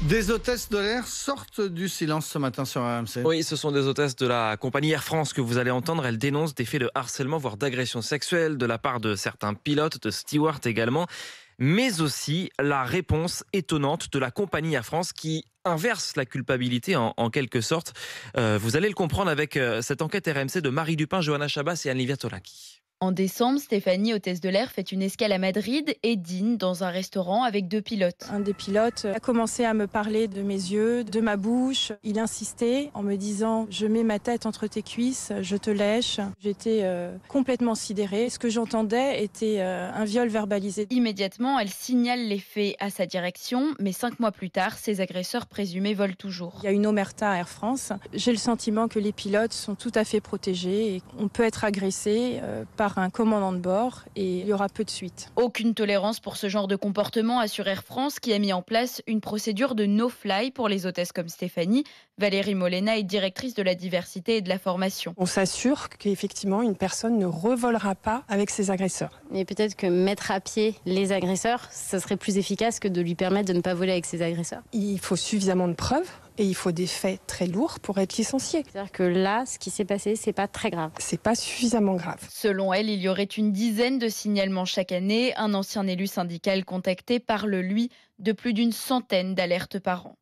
Des hôtesses de l'air sortent du silence ce matin sur RMC. Oui, ce sont des hôtesses de la compagnie Air France que vous allez entendre. Elles dénoncent des faits de harcèlement, voire d'agression sexuelle de la part de certains pilotes, de stewards également. Mais aussi la réponse étonnante de la compagnie Air France qui inverse la culpabilité en quelque sorte. Vous allez le comprendre avec cette enquête RMC de Marie Dupin, Johanna Chabas et Anne-Livia Tolaki. En décembre, Stéphanie, hôtesse de l'air, fait une escale à Madrid et dîne dans un restaurant avec 2 pilotes. Un des pilotes a commencé à me parler de mes yeux, de ma bouche. Il insistait en me disant « Je mets ma tête entre tes cuisses, je te lèche ». J'étais complètement sidérée. Ce que j'entendais était un viol verbalisé. Immédiatement, elle signale les faits à sa direction, mais 5 mois plus tard, ses agresseurs présumés volent toujours. Il y a une omerta à Air France. J'ai le sentiment que les pilotes sont tout à fait protégés et on peut être agressé par un commandant de bord et il y aura peu de suite. Aucune tolérance pour ce genre de comportement, assure Air France, qui a mis en place une procédure de no-fly pour les hôtesses comme Stéphanie. Valérie Molena est directrice de la diversité et de la formation. On s'assure qu'effectivement une personne ne revolera pas avec ses agresseurs. Et peut-être que mettre à pied les agresseurs, ça serait plus efficace que de lui permettre de ne pas voler avec ses agresseurs. Il faut suffisamment de preuves. Et il faut des faits très lourds pour être licencié. C'est-à-dire que là, ce qui s'est passé, c'est pas très grave. C'est pas suffisamment grave. Selon elle, il y aurait une dizaine de signalements chaque année. Un ancien élu syndical contacté parle, lui, de plus d'une centaine d'alertes par an.